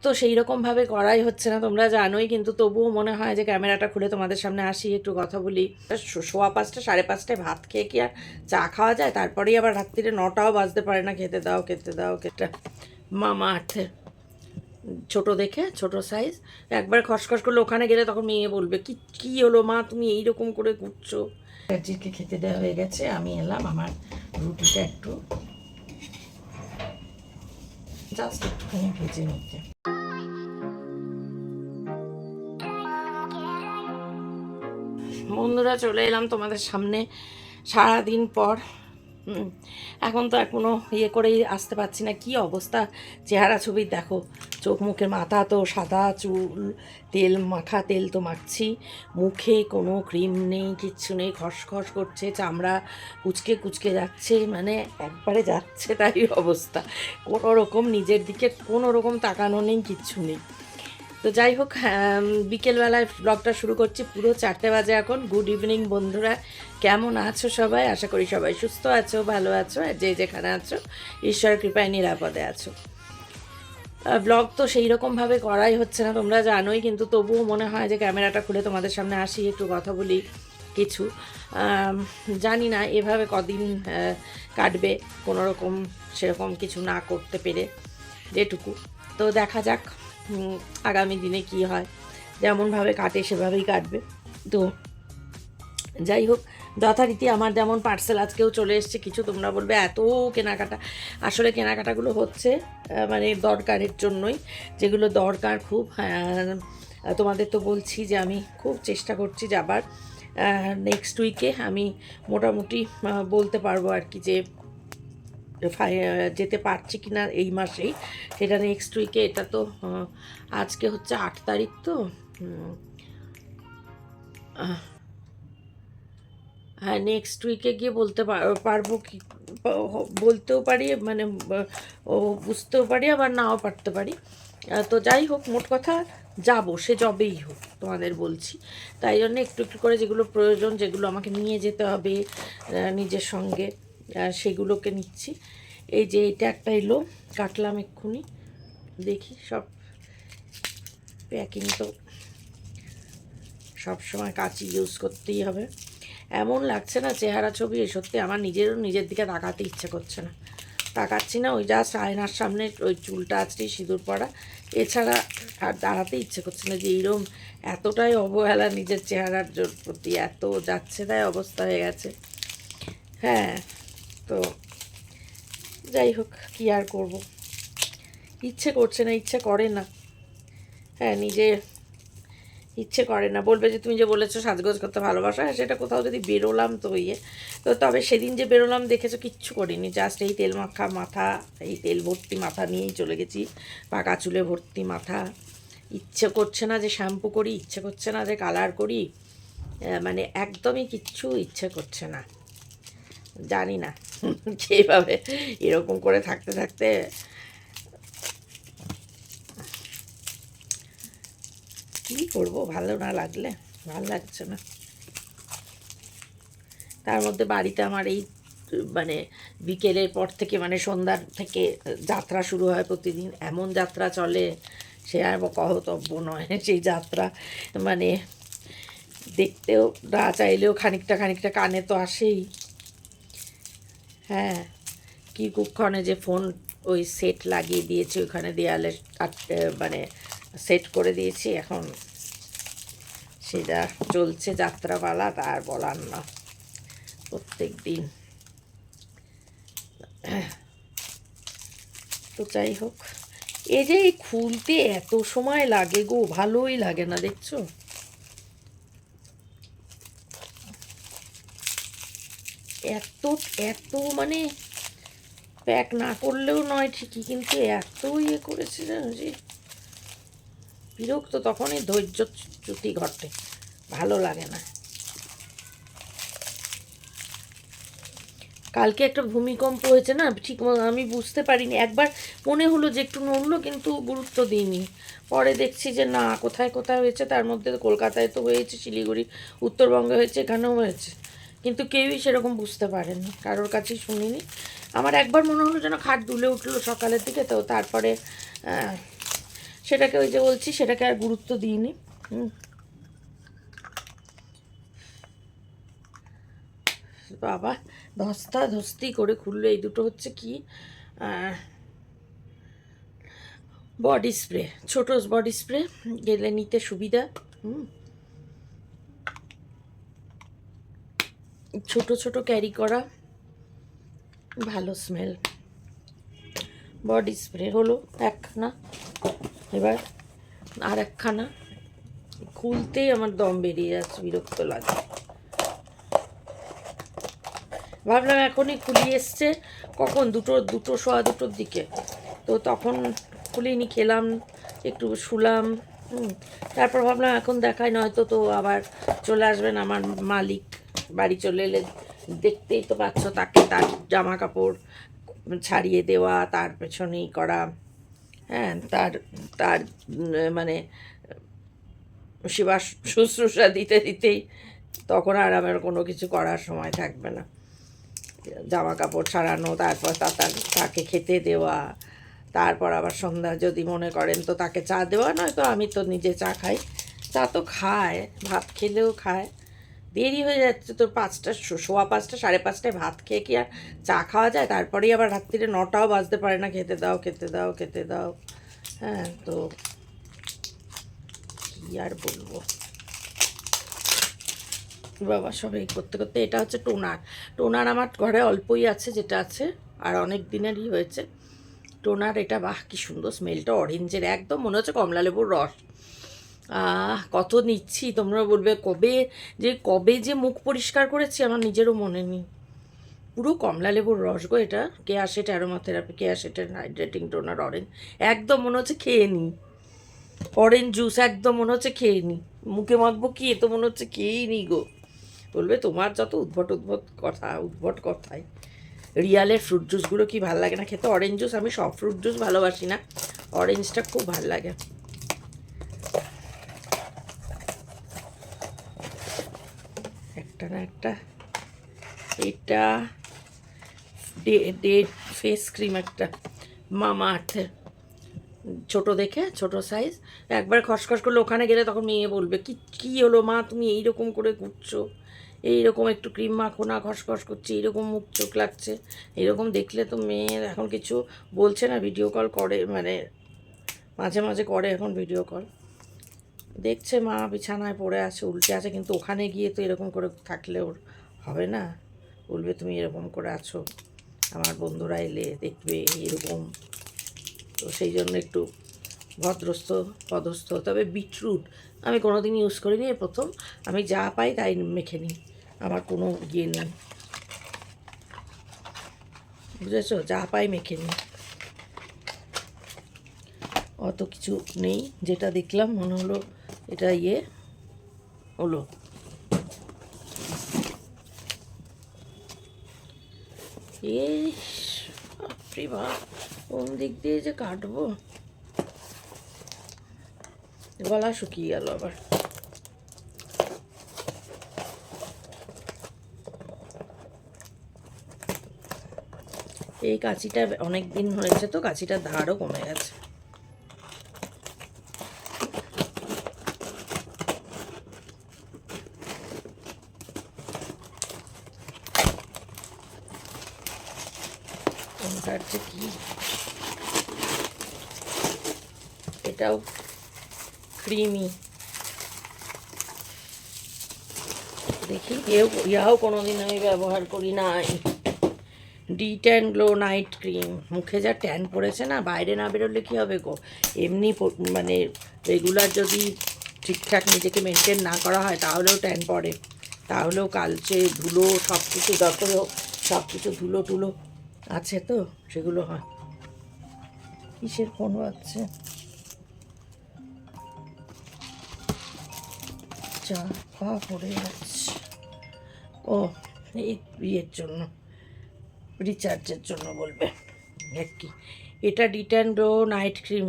তো সেই রকমভাবে করাই হচ্ছে না, তোমরা জানোই, কিন্তু তবুও মনে হয় যে ক্যামেরাটা খুলে তোমাদের সামনে আসি, একটু কথা বলি। সোয়া 5টা 5:30টায় ভাত খেয়ে কি আর চা খাওয়া যায়? তারপরেই আবার রাত্রিরে 9টাও বাজতে পারে না, খেতে দাও খেতে দাও খেতে। মামা আর্থের ছোট দেখে, ছোট সাইজ, একবার খসখস করলে ওখানে গেলে তখন মেয়ে বলবে কি কি হলো মা, তুমি এইরকম করে ঘুরছো। জিকে খেতে দেওয়া হয়ে গেছে, আমি এলাম আমার রুটিটা একটু জাস্ট একটুখানি ভেজে নিতে। বন্ধুরা, চলে এলাম তোমাদের সামনে সারাদিন পর। এখন তো এখনও করেই আসতে পারছি না, কি অবস্থা চেহারা ছবির দেখো। চোখ মুখের, মাথা তো সাদা, চুল তেল মাখা, তেল তো মাখছি, মুখে কোনো ক্রিম নেই, কিচ্ছু নেই, খসখস করছে, চামড়া কুচকে কুচকে যাচ্ছে, মানে একবারে যাচ্ছে তাই অবস্থা। কোনো রকম নিজের দিকে কোনো রকম তাকানো নেই, কিচ্ছু নেই। তো যাই হোক, বিকেলবেলায় ব্লগটা শুরু করছি, পুরো 4টে বাজে এখন। গুড ইভিনিং বন্ধুরা, কেমন আছো সবাই? আশা করি সবাই সুস্থ আছো, ভালো আছো, আর যে যেখানে আছো ঈশ্বর কৃপায় নিরাপদে আছো। ব্লগ তো সেই রকমভাবে করাই হচ্ছে না, তোমরা জানোই, কিন্তু তবুও মনে হয় যে ক্যামেরাটা খুলে তোমাদের সামনে আসি, একটু কথা বলি কিছু। জানি না এভাবে কদিন কাটবে, কোনো রকম সেরকম কিছু না করতে পেরে, যেটুকু। তো দেখা যাক আগামী দিনে কি হয়, যেমনভাবে কাটে সেভাবেই কাটবে। তো যাই হোক, যথারীতি আমার যেমন পার্সেল আজকেও চলে এসছে কিছু। তোমরা বলবে এত কেনাকাটা, আসলে কেনাকাটাগুলো হচ্ছে মানে দরকারের জন্যই, যেগুলো দরকার খুব। তোমাদের তো বলছি যে আমি খুব চেষ্টা করছি যাবার। নেক্সট উইকে আমি মোটামুটি বলতে পারবো আর কি যে যেতে পারছি কি না এই মাসেই, সেটা নেক্সট উইকে। এটা তো আজকে হচ্ছে 8 তারিখ, তো হ্যাঁ নেক্সট উইকে গিয়ে বলতে পারবো কি, বলতেও পারি, মানে ও বুঝতেও পারি, আবার নাও পারতে পারি। তো যাই হোক, মোট কথা যাবো, সে যবেই হোক তোমাদের বলছি। তাই জন্য একটু একটু করে যেগুলো প্রয়োজন, যেগুলো আমাকে নিয়ে যেতে হবে নিজের সঙ্গে, সেগুলোকে নিচ্ছি। এই যে এটা একটা এলো, কাটলাম এক্ষুনি, দেখি সব প্যাকিং তো সব সময় কাঁচি ইউজ করতেই হবে। এমন লাগছে না চেহারা ছবি, সত্যি আমার নিজেরও নিজের দিকে তাকাতে ইচ্ছে করছে না, তাকাচ্ছি না। ওই জাস্ট আয়নার সামনে ওই চুলটা আজকে সিঁদুর পরা, এছাড়া আর দাঁড়াতে ইচ্ছে করছে না। যে এইরকম এতটাই অবহেলা নিজের চেহারার প্রতি, এত যাচ্ছে তাই অবস্থা হয়ে গেছে। হ্যাঁ, তো যাই হোক, কী আর করব, ইচ্ছে করছে না, ইচ্ছে করে না। হ্যাঁ, নিজে ইচ্ছে করে না। বলবে যে তুমি যে বলেছো সাজগোজ করতে ভালোবাসো, হ্যাঁ সেটা কোথাও যদি বেরোলাম তো তো তবে সেদিন যে বেরোলাম দেখেছো কিচ্ছু করিনি, জাস্ট এই তেল মাখা মাথা, এই তেল ভর্তি মাথা নিয়েই চলে গেছি, পাকা চুলে ভর্তি মাথা। ইচ্ছে করছে না যে শ্যাম্পু করি, ইচ্ছে করছে না যে কালার করি, মানে একদমই কিচ্ছু ইচ্ছে করছে না। জানি না যেভাবে এরকম করে থাকতে থাকতে কী করবো, ভালো না লাগলে, ভালো লাগছে না। তার মধ্যে বাড়িতে আমার এই মানে বিকেলের পর থেকে, মানে সন্ধ্যার থেকে যাত্রা শুরু হয় প্রতিদিন, এমন যাত্রা চলে সে আর কহতব্য নয়। সেই যাত্রা মানে দেখতেও না চাইলেও খানিকটা খানিকটা কানে তো আসেই। হ্যাঁ, কি কুক্ষণে যে ফোন ওই সেট লাগিয়ে দিয়েছি ওখানে দেয়ালে, মানে সেট করে দিয়েছি, এখন সেটা চলছে যাত্রাপালা, তার বলার না প্রত্যেক দিন। তো যাই হোক, এই যে খুলতে এত সময় লাগে গো, ভালোই লাগে না, দেখছো? এত এত মানে প্যাক না করলেও নয় ঠিকই, কিন্তু এত করেছে জানো, যে বিরক্ত, তখনই ধৈর্যচ্যুতি ঘটে, ভালো লাগে না। কালকে একটা ভূমিকম্প হয়েছে না, ঠিক আমি বুঝতে পারিনি, একবার মনে হলো যে একটু নড়লো, কিন্তু গুরুত্ব দিইনি। পরে দেখছি যে না, কোথায় কোথায় হয়েছে, তার মধ্যে কলকাতায় তো হয়েছে, শিলিগুড়ি উত্তরবঙ্গে হয়েছে, এখানেও হয়েছে, কিন্তু কেউই সেরকম বুঝতে পারেনি, কারোর কাছেই শুনিনি। আমার একবার মনে হলো যেন খাট দুলে উঠলো সকালের দিকে, তো তারপরে সেটাকে ওই যে বলছি সেটাকে আর গুরুত্ব দিইনি। বাবা ধস্তা ধস্তি করে খুললো। এই দুটো হচ্ছে কি বডি স্প্রে, ছোট বডি স্প্রে, গেলে নিতে সুবিধা। ছোট ছোট ক্যারি করা, ভালো স্মেল। বডি স্প্রে হলো একখানা, এবার আর একখানা। খুলতেই আমার দম বেরিয়ে যাচ্ছে, বিরক্ত লাগে। ভাবলাম এখনই খুলি, এসছে কখন দুটো সোয়া দুটোর দিকে, তো তখন খুলিনি, খেলাম একটু, শুলাম। তারপর ভাবলাম এখন দেখাই, নয়তো তো আবার চলে আসবেন আমার মালিক, বাড়ি চলে এলে দেখতেই তো পাচ্ছ, তাকে তার জামা কাপড় ছাড়িয়ে দেওয়া, তার পেছনেই করা, হ্যাঁ, তার তার মানে সেবা শুশ্রূষা দিতে দিতেই তখন আর আমার কোনো কিছু করার সময় থাকবে না। জামা কাপড় ছাড়ানো, তারপর তাকে খেতে দেওয়া, তারপর আবার সন্ধ্যা যদি মনে করেন তো তাকে চা দেওয়া, নয় তো আমি তো নিজে চা খাই। চা তো খায়, ভাত খেলেও খায়। দেরি হয়ে যাচ্ছে তো, 5টা, সোয়া 5টা, 5:30টায় ভাত খেয়ে কি আর চা খাওয়া যায়? তারপরেই আবার রাত্রিরে 9টাও বাজতে পারে না, খেতে দাও খেতে দাও খেতে দাও। হ্যাঁ, তো কী আর বলবো বাবা, সব এই করতে করতে। এটা হচ্ছে টোনার আমার ঘরে অল্পই আছে, যেটা আছে, আর অনেক দিনেরই হয়েছে টোনার। এটা বাহ, কি সুন্দর স্মেলটা, অরেঞ্জের, একদম মনে হচ্ছে কমলা লেবুর রস। কত নিচ্ছি, তোমরা বলবে কবে যে মুখ পরিষ্কার করেছি আমার নিজেরও মনে নেই। পুরো কমলা লেবুর রস গো এটা। কেয়াশেট অ্যারোমাথেরাপি, কেয়াশেটের হাইড্রেটিং টোনার অরেঞ্জ, একদম মনে হচ্ছে খেয়ে নিই। অরেঞ্জ জুস একদম মনে হচ্ছে খেয়ে নিই, মুখে মাখবো কি, এ তো মনে হচ্ছে খেয়েই নিই গো। বলবে তোমার যত উদ্ভট কথায়। রিয়ালের ফ্রুট জুসগুলো কি ভালো লাগে না খেতে? অরেঞ্জ জুস, আমি সব ফ্রুট জুস ভালোবাসি না, অরেঞ্জটা খুব ভালো লাগে। একটা না একটা, এটা ডে ফেস ক্রিম একটা, মামা আর্থের, ছোটো দেখে, ছোটো সাইজ। একবার খসখস করলে ওখানে গেলে তখন মেয়ে বলবে কি হলো মা, তুমি এইরকম করে ঘুরছো, এইরকম একটু ক্রিম মাখো না, খসখস করছে, এইরকম মুখ চোখ লাগছে। এরকম দেখলে তো মেয়ে এখন কিছু বলছে না, ভিডিও কল করে, মানে মাঝে মাঝে করে এখন ভিডিও কল। দেখছে মা বিছানায় পড়ে আছে, উল্টে আছে, কিন্তু ওখানে গিয়ে তো এরকম করে থাকলে ওর হবে না। বলবে তুমি এরকম করে আছো, আমার বন্ধুরা এলে দেখবে এরকম। তো সেই জন্য একটু পদস্থ। তবে বিটরুট আমি কোনোদিন ইউজ করিনি, প্রথম। আমি যা পাই তাই মেখে নিই, আমার কোনো ইয়ে নেই, বুঝেছো? যা পাই মেখে নিই, অত কিছু নেই। যেটা দেখলাম মনে হলো এটা হলো। বাপরে বাপ, কোন দিক দিয়ে যে কাটবো, গলা শুকিয়ে গেল আবার। এই কাঁচিটা অনেক দিন হয়েছে তো, কাঁচিটার ধারও কমে গেছে। কি এটাও ক্রিমি, দেখি ইয়াও কোনোদিন আমি ব্যবহার করি নাই। De-tan glow night cream. মুখে যা ট্যান পড়েছে না, বাইরে না বেরোলে কী হবে গো, এমনি মানে রেগুলার যদি ঠিকঠাক নিজেকে মেনটেন না করা হয় তাহলেও ট্যান পড়ে, তাহলেও কালচে ধুলো সব কিছু, যতও সব কিছু ধুলো টুলো আছে তো সেগুলো হয়। কিসের ফোন বাজছে? চা পা পড়ে যাচ্ছে। ও, এই ইয়ের জন্য, রিচার্জের জন্য বলবে কি। এটা de-tan glow night cream,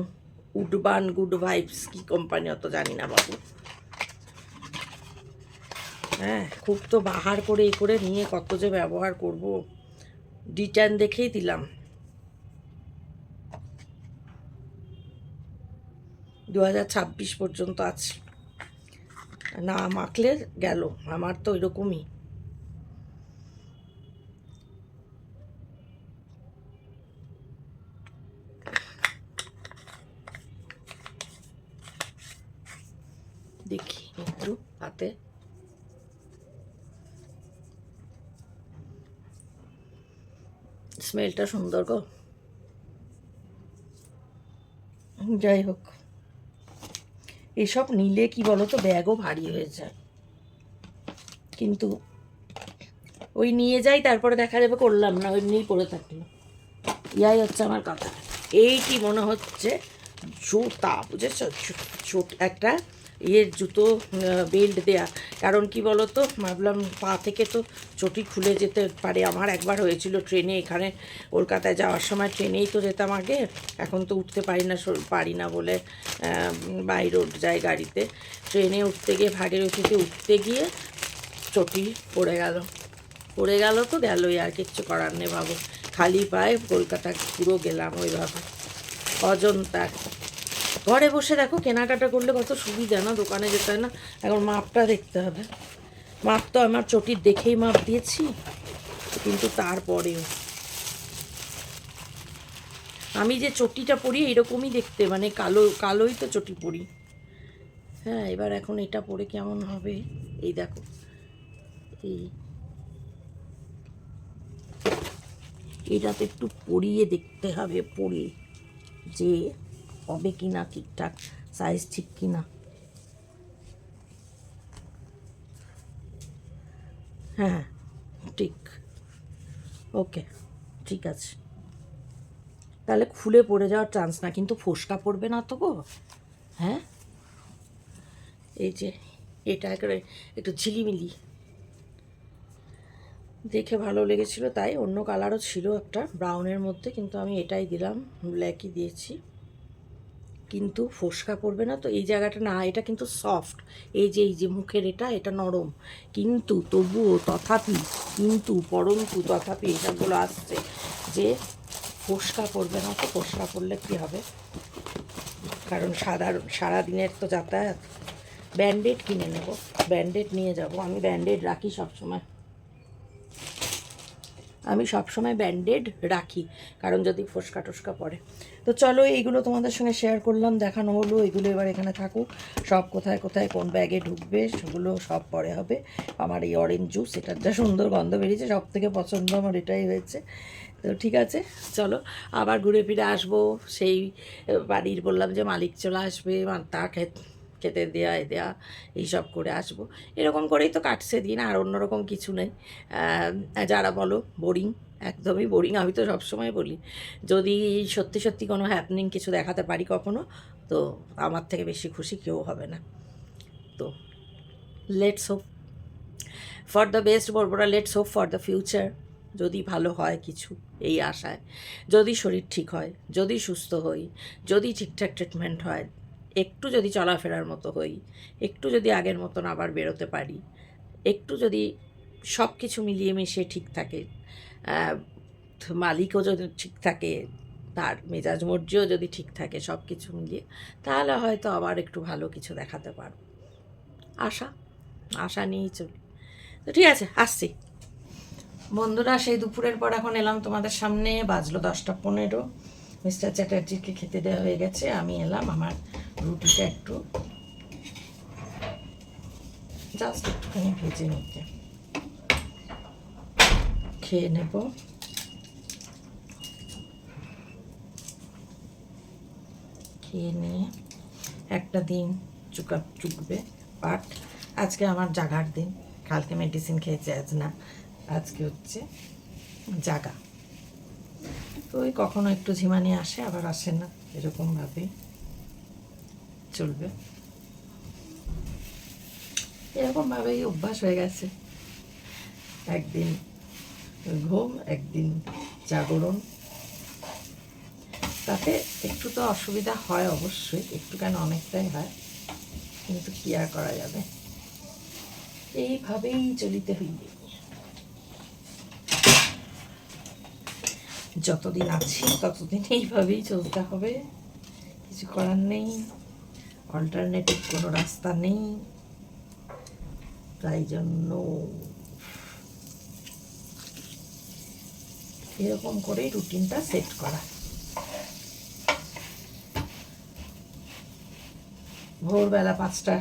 Woodburn good vibes, কি কোম্পানি অত জানি না বাবু। হ্যাঁ, খুব তো বাহার করে করে নিয়ে কত যে ব্যবহার করব, ডিট্যান দেখেই দিলাম। 2026 পর্যন্ত আছে, না মাখলে গেল। আমার তো এরকমই। দেখি একটু হাতে, স্মেলটা সুন্দর গো। যাই হোক, এসব নিলে কি বলো তো, ব্যাগও ভারী হয়ে যায়, কিন্তু ওই নিয়ে যাই, তারপরে দেখা যাবে করলাম না, ওই নিয়েই পড়ে থাকলো। ইয়াই হচ্ছে আমার কথা। এই কি মনে হচ্ছে জুতা, বুঝেছ, একটা ইয়ের জুতো, বেল্ট দেয়া। কারণ কি বলো তো, ভাবলাম পা থেকে তো চটি খুলে যেতে পারে। আমার একবার হয়েছিল ট্রেনে, এখানে কলকাতায় যাওয়ার সময় ট্রেনেই তো যেতাম আগে, এখন তো উঠতে পারি না বলে বাই রোড যাই গাড়িতে। ট্রেনে উঠতে গিয়ে, ভাগীরথীতে উঠতে গিয়ে চটি পড়ে গেল তো গেলই, আর কিচ্ছু করার নেই। ভাবো, খালি পায়ে কলকাতা পুরো গেলাম ওইভাবে অজন্তার। ঘরে বসে দেখো কেনাকাটা করলে কত সুবিধা না, দোকানে যেতে হয় না। এখন মাপটা দেখতে হবে, মাপ তো আমার চটির দেখেই মাপ দিয়েছি, কিন্তু তারপরেও আমি যে চটিটা পরি এরকমই দেখতে, মানে কালোই তো চটি পরি। হ্যাঁ, এবার এখন এটা পরে কেমন হবে, এই দেখো, এটাতে একটু পরিয়ে দেখতে হবে, পরে যে হবে কি না, ঠিকঠাক সাইজ ঠিক কি না। হ্যাঁ ঠিক, ওকে, ঠিক আছে। তাহলে খুলে পড়ে যাওয়ার চান্স না, কিন্তু ফোসকা পড়বে না তো গো। হ্যাঁ, এই যে এটা একটু ঝিলিমিলি দেখে ভালো লেগেছিল, তাই অন্য কালারও ছিল একটা ব্রাউনের মধ্যে, কিন্তু আমি এটাই দিলাম, ব্ল্যাকই দিয়েছি। কিন্তু ফোসকা পড়বে না তো এই জায়গাটা, না এটা কিন্তু সফট, এই যে মুখের এটা নরম, কিন্তু তবুও তথাপি এটাগুলো আসছে যে ফোসকা পড়বে না। তো ফোসকা পড়লে কী হবে, কারণ সারাদিনের তো যাতায়াত। ব্যান্ডেড কিনে নেব, ব্যান্ডেড নিয়ে যাব, আমি ব্যান্ডেড রাখি সবসময়, ব্যান্ডেড রাখি, কারণ যদি ফোসকা টোসকা পড়ে। তো চলো, এইগুলো তোমাদের সঙ্গে শেয়ার করলাম, দেখানো হলো। এগুলো এবার এখানে থাকুক, সব কোথায় কোথায় কোন ব্যাগে ঢুকবে সেগুলো সব পরে হবে। আমার এই অরেঞ্জ জুস, এটার যা সুন্দর গন্ধ বেরিয়েছে, সব থেকে পছন্দ আমার এটাই হয়েছে। তো ঠিক আছে, চলো আবার ঘুরে ফিরে আসবো। সেই বাড়ির বললাম যে মালিক চলে আসবে, তা খেতে দেওয়া দেওয়া এইসব করে আসবো। এরকম করেই তো কাটছে দিন, আর অন্যরকম কিছু নেই। যারা বলো বোরিং, একদমই বোরিং, আমি তো সবসময় বলি, যদি সত্যি সত্যি কোনো হ্যাপনিং কিছু দেখাতে পারি কখনো, তো আমার থেকে বেশি খুশি কেউ হবে না। তো let's hope for the best, বলবো না, let's hope for the future. যদি ভালো হয় কিছু, এই আশায়, যদি শরীর ঠিক হয়, যদি সুস্থ হই, যদি ঠিকঠাক ট্রিটমেন্ট হয়, একটু যদি চলাফেরার মতো হই, একটু যদি আগের মতন আবার বেরোতে পারি, একটু যদি সব কিছু মিলিয়ে মিশিয়ে ঠিক থাকে, মালিকও যদি ঠিক থাকে, তার মেজাজ মর্জিও যদি ঠিক থাকে, সব কিছু মিলিয়ে, তাহলে হয়তো আবার একটু ভালো কিছু দেখাতে পারব। আশা নিয়েই চলি। তো ঠিক আছে, আসছি বন্ধুরা। সেই দুপুরের পর এখন এলাম তোমাদের সামনে, বাজলো 10টা 15। মিস্টার চ্যাটার্জিকে খেতে দেওয়া হয়ে গেছে, আমি এলাম আমার রুটিটা একটু জাস্ট একটুখানি ভেজে নিতে, খেয়ে নেব। খেয়ে নিয়ে একটা দিন চুকবে, বাট আজকে আমার জাগার দিন। কালকে মেডিসিন খেয়েছে, আজ না, আজকে হচ্ছে জাগা। তো ওই কখনো একটু ঝিমানি আসে, আবার আসে না, এরকমভাবেই চলবে, এরকমভাবেই অভ্যাস হয়ে গেছে। একদিন ঘুম, একদিন জাগরণ, তাতে একটু তো অসুবিধা হয় অবশ্যই, একটু কেন অনেকটাই হয়, কিন্তু কী আর করা যাবে, এইভাবেই চলিতে হইবে। যতদিন আছি ততদিন এইভাবেই চলতে হবে, কিছু করার নেই। অল্টারনেটিভ কোনো রাস্তা নেই, তাই জন্য এরকম করেই রুটিনটা সেট করা। ভোরবেলা 5টা,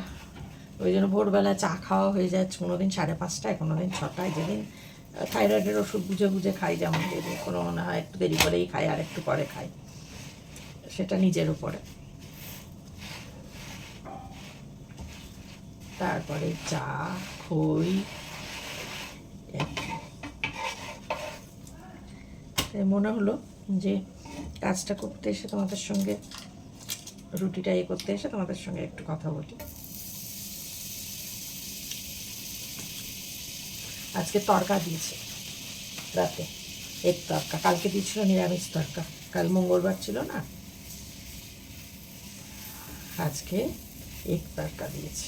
ওই জন্য ভোরবেলা চা খাওয়া হয়ে যায় কোনো দিন 5:30, কোনো দিন 6টায়। যেদিন থাইরয়েডের ওষুধ বুঝে বুঝে খাই, যেমন যেদিন কোনো মনে হয় একটু দেরি করেই খাই আর একটু পরে খাই, সেটা নিজের উপরে। তারপরে চা খই, মনে হলো যে কাজটা করতে এসে তোমাদের সঙ্গে, রুটিটা করতে এসে তোমাদের সঙ্গে একটু কথা বলি। আজকে তরকা দিয়েছে রাতে, এগ তরকা। কালকে দিয়েছিল নিরামিষ তরকা, কাল মঙ্গলবার ছিল না, আজকে এগ তরকা দিয়েছে।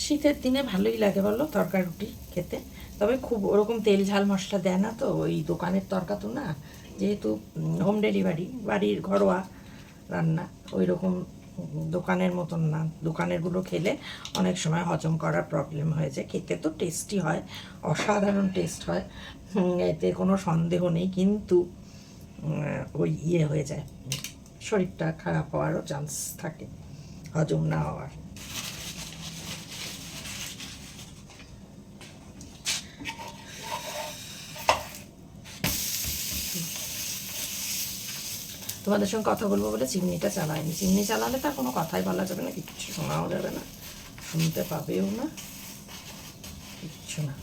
শীতের দিনে ভালোই লাগে বলো তরকা রুটি খেতে, তবে খুব ওরকম তেল ঝাল মশলা দেয় না তো। ওই দোকানের তরকা তো না, যেহেতু হোম ডেলিভারি, বাড়ির ঘরোয়া রান্না, ওই রকম দোকানের মতন না। দোকানেরগুলো খেলে অনেক সময় হজম করার প্রবলেম হয়ে যায়। খেতে তো টেস্টি হয়, অসাধারণ টেস্ট হয়, এতে কোনো সন্দেহ নেই, কিন্তু ওই হয়ে যায়, শরীরটা খারাপ হওয়ারও চান্স থাকে, হজম না হওয়ার। তোমাদের সঙ্গে কথা বলবো বলে চিমনিটা চালাইনি। চিমনি চালালে তার কোনো কথাই বলা যাবে না, কিচ্ছু শোনাও যাবে না, শুনতে পাবেও না, কিচ্ছু না।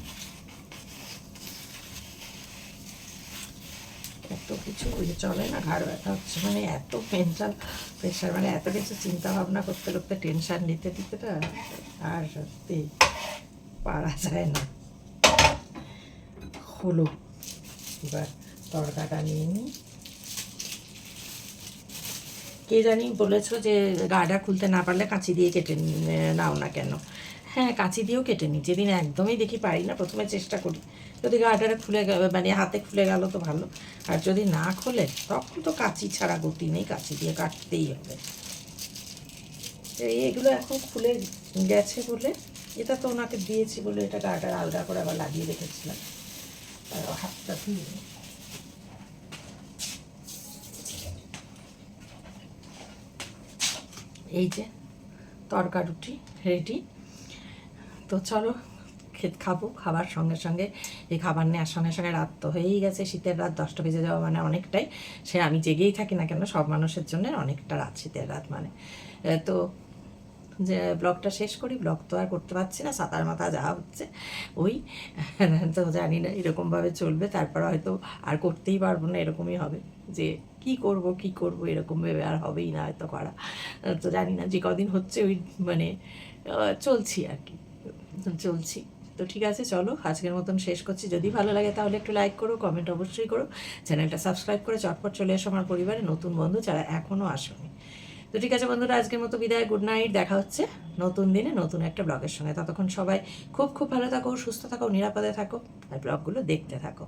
এত কিছু চলে না, ঘাড় ব্যথা হচ্ছে, মানে এত মেন্টাল প্রেশার, মানে এত কিছু চিন্তা ভাবনা করতে করতে, টেনশান নিতে দিতে না, আর সত্যি পারা যায় না। হলো, এবার তরকাটা নিয়ে নিই। কে জানি বলেছো যে গাটা খুলতে না পারলে কাঁচি দিয়ে কেটে নাও না কেন। হ্যাঁ, কাঁচি দিয়েও কেটে নিই, যেদিন একদমই দেখি পারি না, প্রথমে চেষ্টা করি। যদি গাটারে খুলে মানে হাতে খুলে গেল তো ভালো, আর যদি না খোলে তখন তো কাঁচি ছাড়া গতি নেই, কাঁচি দিয়ে কাটতেই হবে। এগুলো এখন খুলে গেছে বলে, এটা তো ওনাকে দিয়েছি বলে এটা গাটার আলগা করে আবার লাগিয়ে রেখেছিলাম, হাতটা ধুয়ে। এই যে তরকা রুটি রেডি, তো চলো খাবো। খাবার সঙ্গে সঙ্গে, এই খাবার নেওয়ার সঙ্গে সঙ্গে রাত তো হয়েই গেছে, শীতের রাত 10টা বেজে যাওয়া মানে অনেকটাই। সে আমি জেগেই থাকি না কেন, সব মানুষের জন্য অনেকটা রাত, শীতের রাত মানে। তো যে ব্লগটা শেষ করি, ব্লগ তো আর করতে পারছি না, সাতার মাথা যা হচ্ছে ওই, তো জানি না এরকমভাবে চলবে, তারপর হয়তো আর করতেই পারবো না, এরকমই হবে যে কি করব এরকম ভেবে আর হবেই না হয়তো করা। তো জানি না, যে কদিন হচ্ছে ওই মানে চলছি আর কি, চলছি। তো ঠিক আছে, চলো আজকের মতন শেষ করছি। যদি ভালো লাগে তাহলে একটু লাইক করো, কমেন্ট অবশ্যই করো, চ্যানেলটা সাবস্ক্রাইব করে চটপট চলে এসো আমার পরিবারে, নতুন বন্ধু যারা এখনও আসোনি। তো ঠিক আছে বন্ধুরা, আজকের মতো বিদায়, গুড নাইট। দেখা হচ্ছে নতুন দিনে নতুন একটা ব্লগের সঙ্গে। ততক্ষণ সবাই খুব খুব ভালো থাকো, সুস্থ থাকো, নিরাপদে থাকো, আর ব্লগগুলো দেখতে থাকো।